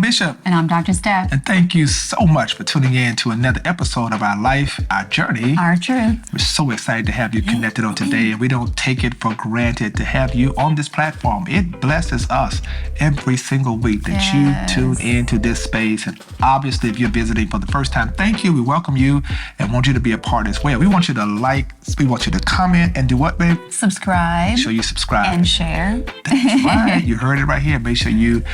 Bishop. And I'm Dr. Steph. And thank you so much for tuning in to another episode of Our Life, Our Journey. Our Truth. We're so excited to have you connected on today, and we don't take it for granted to have you on this platform. It blesses us every single week that you tune into this space. And obviously, if you're visiting for the first time, thank you. We welcome you and want you to be a part as well. We want you to like, we want you to comment and do what, babe? Subscribe. Make sure you subscribe. And share. That's right. You heard it right here. Make sure you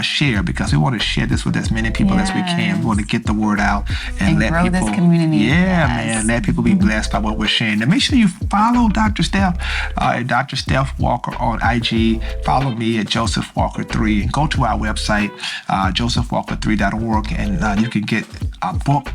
share, because we want to share this with as many people as we can. We want to get the word out and let grow people, this community. Yeah, man, let people be blessed by what we're sharing. And make sure you follow Dr. Steph at Dr. Steph Walker on IG. Follow me at Joseph Walker 3, and go to our website, josephwalker3.org, and you can get our book,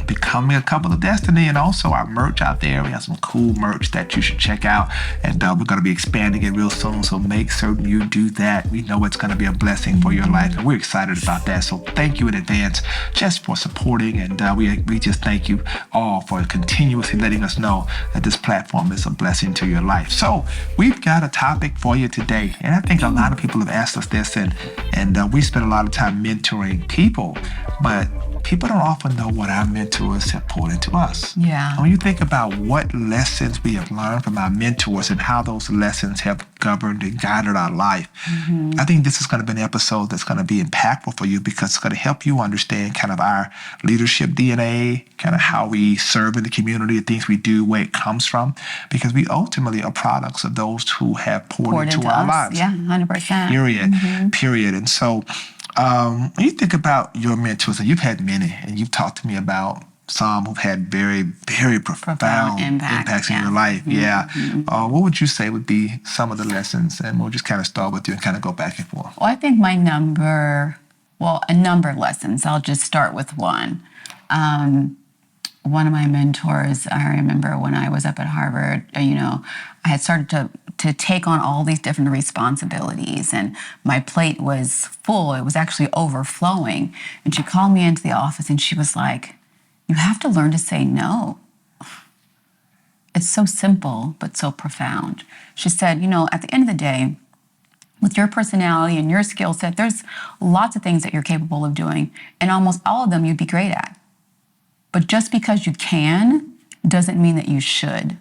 Becoming a Couple of Destiny, and also our merch out there. We have some cool merch that you should check out, and we're going to be expanding it real soon, so make certain you do that. We know it's going to be a blessing for your life, and we're excited about that. So thank you in advance just for supporting, and we just thank you all for continuously letting us know that this platform is a blessing to your life. So we've got a topic for you today, and I think a lot of people have asked us this, and we spend a lot of time mentoring people, but people don't often know what our mentors have poured into us. Yeah. And when you think about what lessons we have learned from our mentors and how those lessons have governed and guided our life, I think this is going to be an episode that's going to be impactful for you, because it's going to help you understand kind of our leadership DNA, kind of how we serve in the community, the things we do, where it comes from, because we ultimately are products of those who have poured into our lives. Yeah, 100%. Period. And so when you think about your mentors, and you've had many, and you've talked to me about some who've had very, very profound impacts in your life. What would you say would be some of the lessons? And we'll just kind of start with you and kind of go back and forth. Well, I think a number of lessons. I'll just start with one. One of my mentors, I remember when I was up at Harvard, I had started to take on all these different responsibilities, and my plate was full. It was actually overflowing. And she called me into the office and she was like, "You have to learn to say no." It's so simple, but so profound. She said, at the end of the day, with your personality and your skill set, there's lots of things that you're capable of doing, and almost all of them you'd be great at. But just because you can doesn't mean that you should.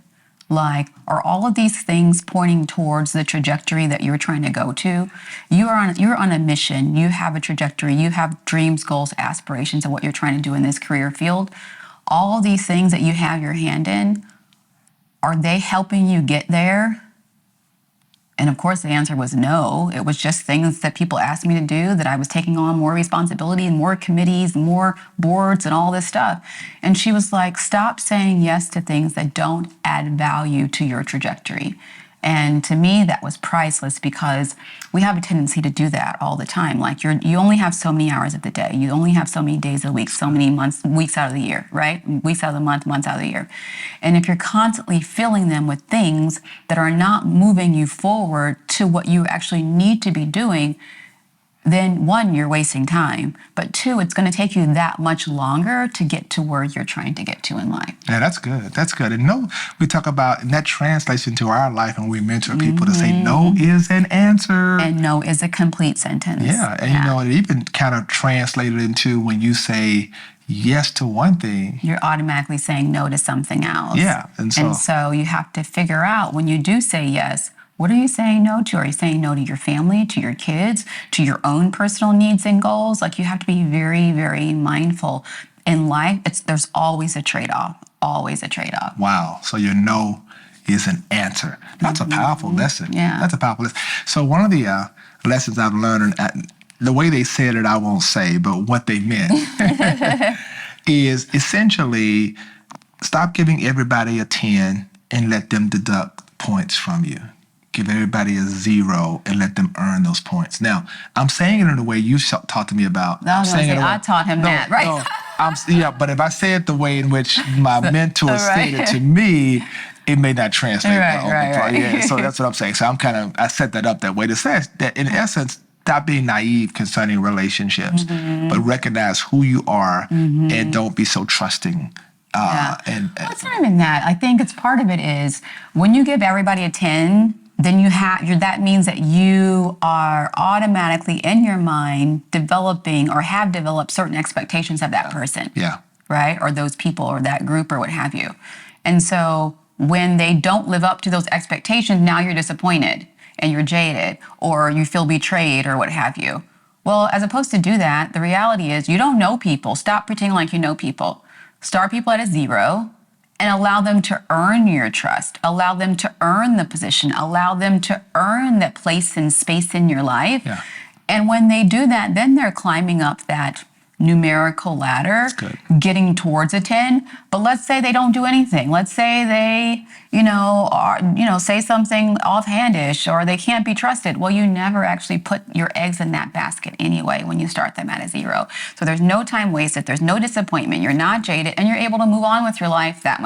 Like, are all of these things pointing towards the trajectory that you're trying to go to? You're on a mission. You have a trajectory. You have dreams, goals, aspirations of what you're trying to do in this career field. All of these things that you have your hand in, are they helping you get there? And of course, the answer was no. It was just things that people asked me to do, that I was taking on more responsibility and more committees, more boards and all this stuff. And she was like, stop saying yes to things that don't add value to your trajectory. And to me, that was priceless, because we have a tendency to do that all the time. Like, you only have so many hours of the day. You only have so many days a week, so many weeks out of the year, right? Weeks out of the month, months out of the year. And if you're constantly filling them with things that are not moving you forward to what you actually need to be doing, then one, you're wasting time, but two, it's going to take you that much longer to get to where you're trying to get to in life. Yeah, that's good. That's good. And we talk about, and that translates into our life when we mentor people, to say no is an answer. And no is a complete sentence. Yeah, and it even kind of translated into when you say yes to one thing, you're automatically saying no to something else. Yeah. And so you have to figure out, when you do say yes, what are you saying no to? Are you saying no to your family, to your kids, to your own personal needs and goals? Like, you have to be very, very mindful. In life, there's always a trade-off, always a trade-off. Wow. So your no is an answer. That's a powerful lesson. Yeah. That's a powerful lesson. So one of the lessons I've learned, and the way they said it, I won't say, but what they meant is essentially stop giving everybody a 10 and let them deduct points from you. Give everybody a 0 and let them earn those points. Now, I'm saying it in a way you talked to me about. I taught him that, right? But if I say it the way in which my mentor said it to me, it may not translate well. Right. Yeah, so that's what I'm saying. So I set that up that way to say that, in essence, stop being naive concerning relationships, but recognize who you are and don't be so trusting. Well, it's not even that. I think it's part of it is when you give everybody a 10, then that means that you are automatically in your mind developing or have developed certain expectations of that person. Yeah. Right? Or those people or that group or what have you. And so when they don't live up to those expectations, now you're disappointed and you're jaded or you feel betrayed or what have you. Well, as opposed to do that, the reality is you don't know people. Stop pretending like you know people. Start people at a zero and allow them to earn your trust. Allow them to earn the position. Allow them to earn that place and space in your life. Yeah. And when they do that, then they're climbing up that numerical ladder, getting towards a 10. But let's say they don't do anything. Let's say they, say something offhandish or they can't be trusted. Well, you never actually put your eggs in that basket anyway when you start them at a zero. So there's no time wasted. There's no disappointment. You're not jaded and you're able to move on with your life that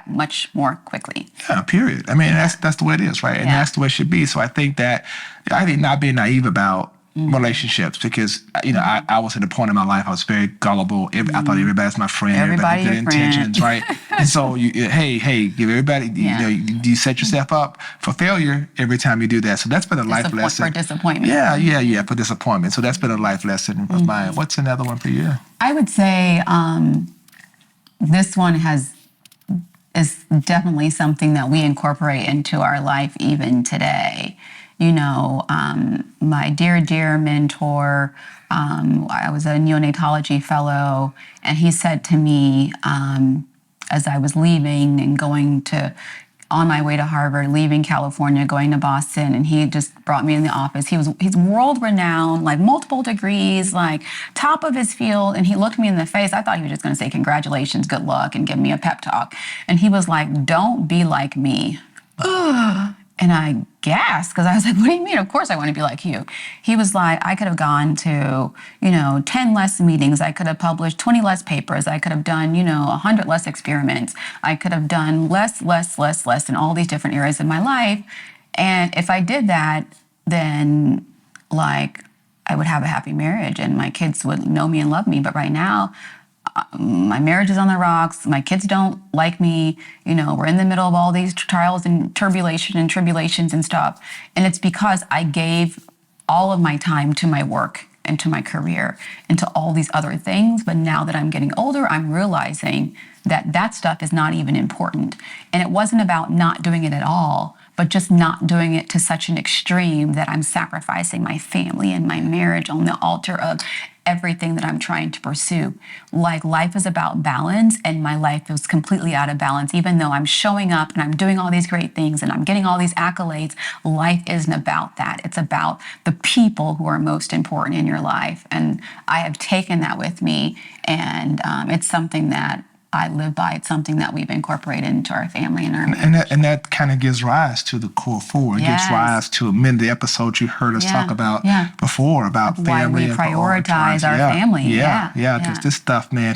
much more quickly. Yeah, period. I mean, that's the way it is, right? And that's the way it should be. So I think not being naive about relationships, because I was at a point in my life I was very gullible. I thought everybody's my friend. Everybody had good intentions, right? And so give everybody. You set yourself up for failure every time you do that. So that's been a life lesson. For disappointment. Yeah, for disappointment. So that's been a life lesson of mine. What's another one for you? I would say this one is definitely something that we incorporate into our life even today. My dear mentor, I was a neonatology fellow, and he said to me as I was leaving and on my way to Harvard, leaving California, going to Boston, and he just brought me in the office. He's world renowned, like multiple degrees, like top of his field. And he looked me in the face. I thought he was just going to say congratulations, good luck, and give me a pep talk. And he was like, "Don't be like me." And I gasped because I was like, "What do you mean? Of course I want to be like you." He was like, "I could have gone to, 10 less meetings. I could have published 20 less papers. I could have done, 100 less experiments. I could have done less in all these different areas of my life. And if I did that, then I would have a happy marriage and my kids would know me and love me. But right now, my marriage is on the rocks. My kids don't like me. We're in the middle of all these trials and tribulations and stuff. And it's because I gave all of my time to my work and to my career and to all these other things. But now that I'm getting older, I'm realizing that stuff is not even important. And it wasn't about not doing it at all, but just not doing it to such an extreme that I'm sacrificing my family and my marriage on the altar of everything that I'm trying to pursue. Life is about balance, and my life is completely out of balance. Even though I'm showing up and I'm doing all these great things and I'm getting all these accolades, life isn't about that. It's about the people who are most important in your life. And I have taken that with me, and it's something that I live by. It's something that we've incorporated into our family and our marriage. And that kind of gives rise to the core four. It gives rise to many of the episodes you heard us talk about before, about family. Why we prioritize our family. Because this stuff, man,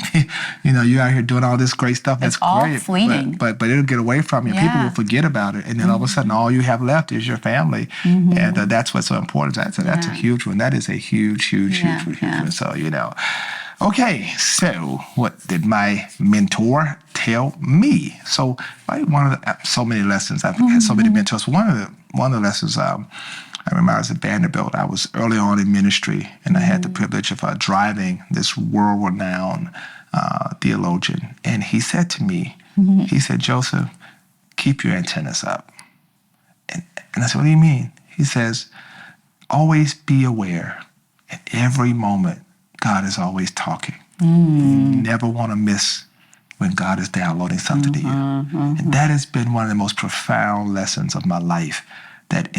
you're out here doing all this great stuff. That's all great. Fleeting. But it'll get away from you. People will forget about it. And then all of a sudden, all you have left is your family. And that's what's so important. That's a huge one. That is a huge one. So, Okay, so what did my mentor tell me? So so many lessons. I've had so many mentors. One of the lessons I remember I was at Vanderbilt. I was early on in ministry, and I had the privilege of driving this world-renowned theologian. And he said to me, he said, "Joseph, keep your antennas up." And I said, "What do you mean?" He says, "Always be aware at every moment God is always talking. You never want to miss when God is downloading something to you." And that has been one of the most profound lessons of my life. That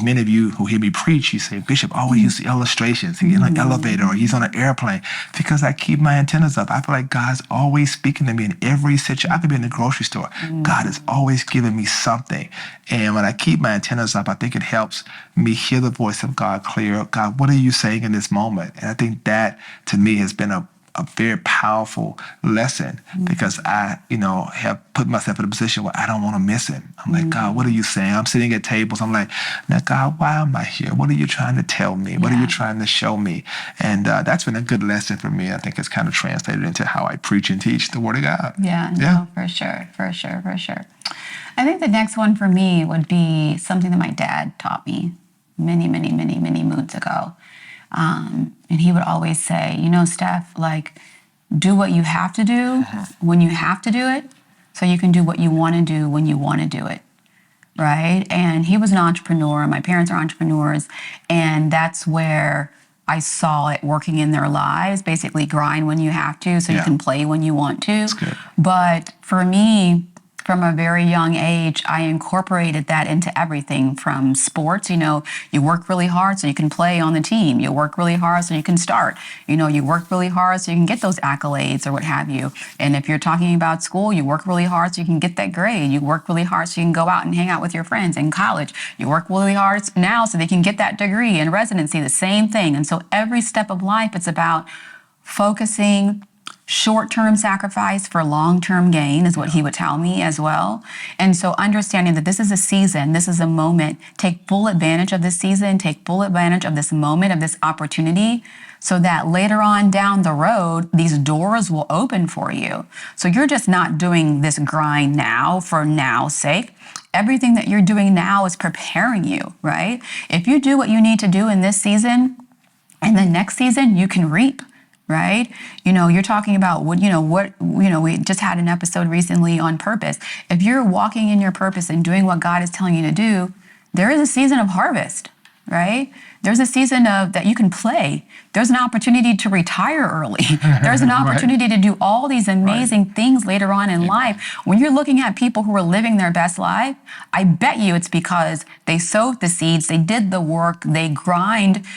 many of you who hear me preach, you say, "Bishop always uses illustrations. He's in an elevator or he's on an airplane," because I keep my antennas up. I feel like God's always speaking to me in every situation. I could be in the grocery store. God is always giving me something. And when I keep my antennas up, I think it helps me hear the voice of God clear. God, what are you saying in this moment? And I think that, to me, has been a a very powerful lesson because I, have put myself in a position where I don't want to miss it. I'm like, God, what are you saying? I'm sitting at tables. I'm like, now, God, why am I here? What are you trying to tell me? What are you trying to show me? And that's been a good lesson for me. I think it's kind of translated into how I preach and teach the Word of God. Yeah, no, for sure. I think the next one for me would be something that my dad taught me many moons ago. And he would always say, Steph, like, do what you have to do when you have to do it so you can do what you want to do when you want to do it. Right? And he was an entrepreneur. My parents are entrepreneurs. And that's where I saw it working in their lives. Basically, grind when you have to so you can play when you want to. That's good. But for me, from a very young age, I incorporated that into everything from sports. You work really hard so you can play on the team. You work really hard so you can start. You work really hard so you can get those accolades or what have you. And if you're talking about school, you work really hard so you can get that grade. You work really hard so you can go out and hang out with your friends in college. You work really hard now so they can get that degree in residency, the same thing. And so every step of life, it's about focusing. Short-term sacrifice for long-term gain is what he would tell me as well. And so understanding that this is a season, this is a moment, take full advantage of this season, take full advantage of this moment, of this opportunity, so that later on down the road, these doors will open for you. So you're just not doing this grind now for now's sake. Everything that you're doing now is preparing you, right? If you do what you need to do in this season, and the next season, you can reap. Right? You're talking about we just had an episode recently on purpose. If you're walking in your purpose and doing what God is telling you to do, there is a season of harvest, right? There's a season of that you can play. There's an opportunity to retire early. There's an opportunity to do all these amazing things later on in life. When you're looking at people who are living their best life, I bet you it's because they sowed the seeds, they did the work, they grind,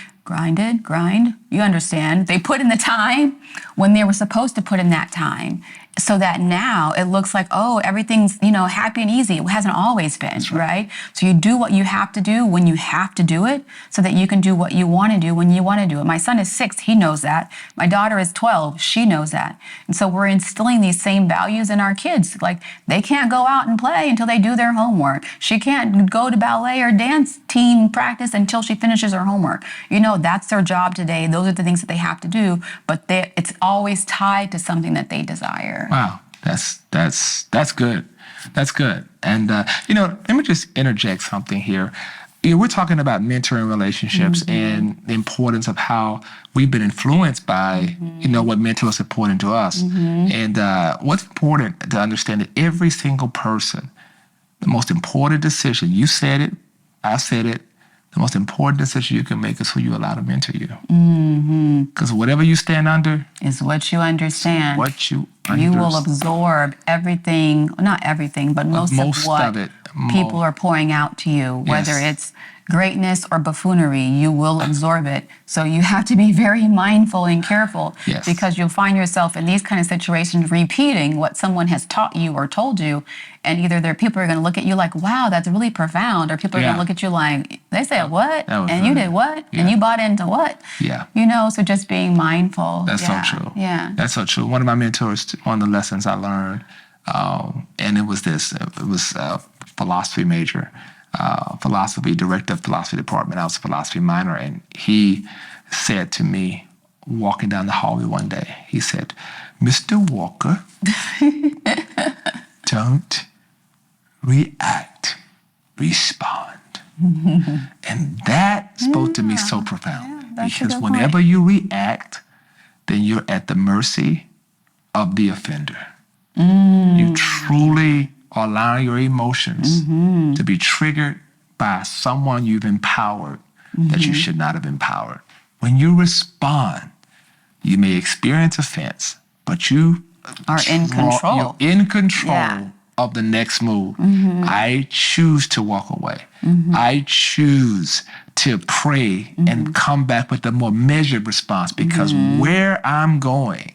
you understand. They put in the time when they were supposed to put in that time so that now it looks like, oh, everything's, happy and easy. It hasn't always been, right? So you do what you have to do when you have to do it so that you can do what you want to do when you want to do it. My son is 6. He knows that. My daughter is 12. She knows that. And so we're instilling these same values in our kids. Like they can't go out and play until they do their homework. She can't go to ballet or dance team practice until she finishes her homework. That's their job today. Those are the things that they have to do, but it's always tied to something that they desire. Wow, that's good. That's good. And let me just interject something here. We're talking about mentoring relationships and the importance of how we've been influenced by what mentors are important to us. And what's important to understand that every single person, the most important decision, you said it, I said it, the most important decision you can make is who you allow to mentor you. Because whatever you stand under is what you understand. You will absorb everything, not everything, but most of what people are pouring out to you, whether it's greatness or buffoonery, you will absorb it. So you have to be very mindful and careful because you'll find yourself in these kind of situations repeating what someone has taught you or told you. And either people are going to look at you like, wow, that's really profound. Or people are going to look at you like, they said what? And you did what? And you bought into what? So just being mindful. That's so true. Yeah. That's so true. One of my mentors, one of the lessons I learned, and it was this, it was a philosophy major, director of philosophy department. I was a philosophy minor. And he said to me, walking down the hallway one day, he said, Mr. Walker, don't react, respond. And that spoke to me so profound because whenever you react, then you're at the mercy of the offender. You truly are allowing your emotions to be triggered by someone you've empowered that you should not have empowered. When you respond, you may experience offense, but you are in control. You're in control of the next move. I choose to walk away. I choose to pray and come back with a more measured response because where I'm going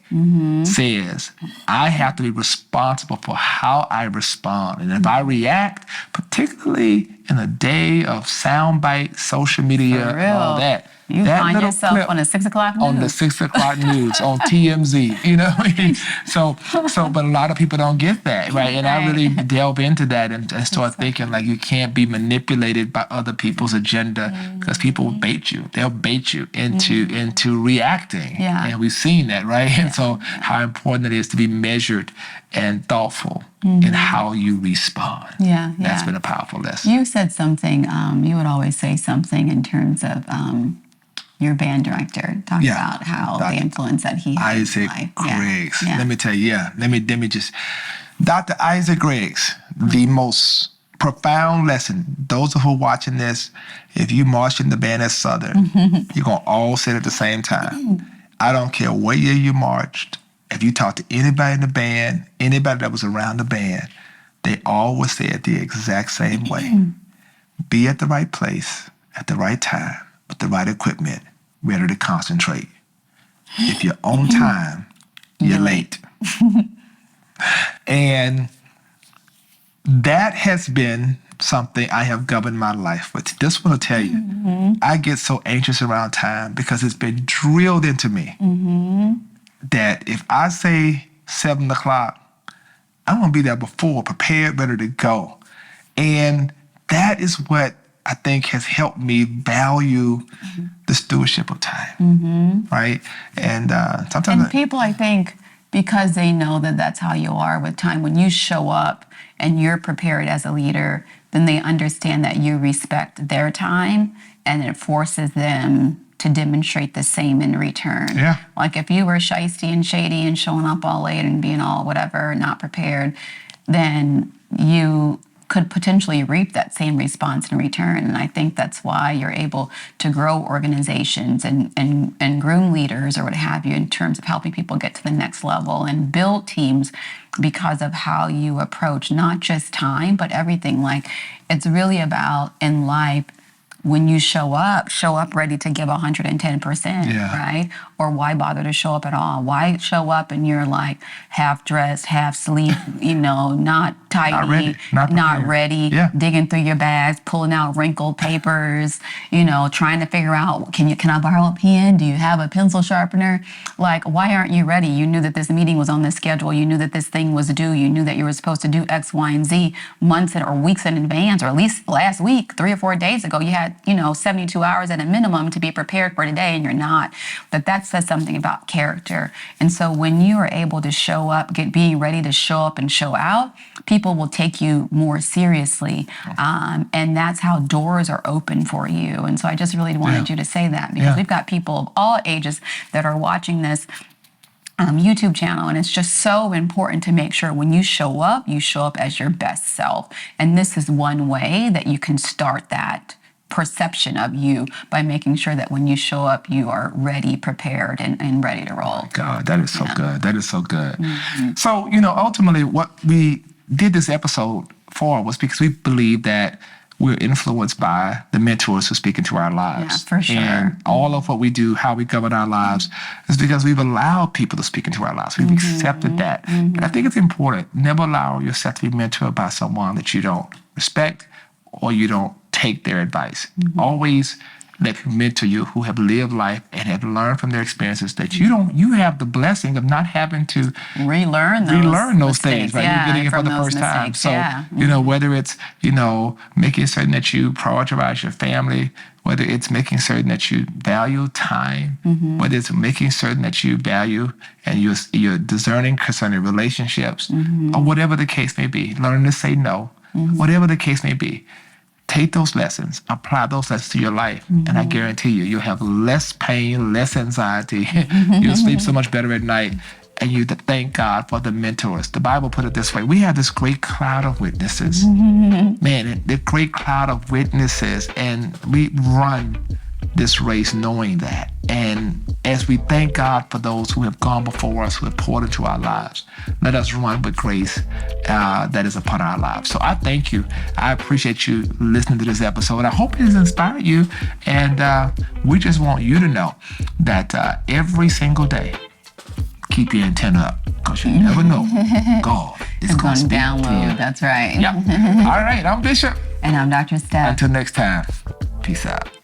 says I have to be responsible for how I respond. And if I react, particularly in a day of soundbite, social media, and all that, You That find little yourself clip on the 6 o'clock news. on the 6 o'clock news on TMZ, you know what I mean? So, but a lot of people don't get that, right? And I really delve into that and start thinking like you can't be manipulated by other people's agenda because people bait you. They'll bait you into reacting. Yeah. And we've seen that, right? And so how important it is to be measured and thoughtful in how you respond. Yeah, That's yeah. been a powerful lesson. You said something, you would always say something in terms of your band director, talk about how the influence that he had Isaac in life. Griggs. Yeah. Let me tell you, let me just, Dr. Isaac Griggs, the most profound lesson. Those of who are watching this, if you march in the band at Southern, you're going to all say it at the same time. I don't care what year you marched. If you talk to anybody in the band, anybody that was around the band, they always say it the exact same way. Be at the right place at the right time with the right equipment, ready to concentrate. If you're on time, you're late. And that has been something I have governed my life with. Just want to tell you, I get so anxious around time because it's been drilled into me that if I say 7 o'clock, I'm going to be there before, prepared, ready to go. And that is what I think has helped me value the stewardship of time, right? And sometimes... And people, I think, because they know that that's how you are with time, when you show up and you're prepared as a leader, then they understand that you respect their time, and it forces them to demonstrate the same in return. Yeah. Like if you were shiesty and shady and showing up all late and being all whatever, not prepared, then you could potentially reap that same response in return. And I think that's why you're able to grow organizations and groom leaders or what have you in terms of helping people get to the next level and build teams because of how you approach not just time, but everything. Like it's really about in life, when you show up ready to give 110%, right? Or why bother to show up at all? Why show up and you're like half dressed, half asleep, not tidy, not ready, digging through your bags, pulling out wrinkled papers, trying to figure out, can I borrow a pen? Do you have a pencil sharpener? Like, why aren't you ready? You knew that this meeting was on this schedule. You knew that this thing was due. You knew that you were supposed to do X, Y, and Z months or weeks in advance, or at least last week, 3 or 4 days ago, you had 72 hours at a minimum to be prepared for today, and you're not. But that says something about character. And so when you are able to show up, being ready to show up and show out, people will take you more seriously. And that's how doors are open for you. And so I just really wanted you to say that, because we've got people of all ages that are watching this YouTube channel, and it's just so important to make sure when you show up as your best self. And this is one way that you can start that perception of you, by making sure that when you show up, you are ready, prepared, and ready to roll. God, that is so good. That is so good. So, ultimately what we did this episode for was because we believe that we're influenced by the mentors who speak into our lives. Yeah, for sure. And all of what we do, how we govern our lives, is because we've allowed people to speak into our lives. We've accepted that. And I think it's important. Never allow yourself to be mentored by someone that you don't respect or you don't take their advice. Always let people mentor you who have lived life and have learned from their experiences, that you have the blessing of not having to relearn those things, right? You're getting it for the first time. So, whether it's, making certain that you prioritize your family, whether it's making certain that you value time, whether it's making certain that you value and you're discerning concerning relationships, or whatever the case may be, learning to say no, whatever the case may be. Take those lessons, apply those lessons to your life, and I guarantee you'll have less pain, less anxiety. You'll sleep so much better at night, and you thank God for the mentors. The Bible put it this way: we have this great cloud of witnesses. Man, the great cloud of witnesses, and we run this race knowing that. And as we thank God for those who have gone before us, who have poured into our lives, let us run with grace that is upon our lives. So I thank you. I appreciate you listening to this episode. I hope it has inspired you. And we just want you to know that every single day, keep your antenna up, because you never know. God is going to download. That's right. Yep. All right. I'm Bishop. And I'm Dr. Steph. Until next time. Peace out.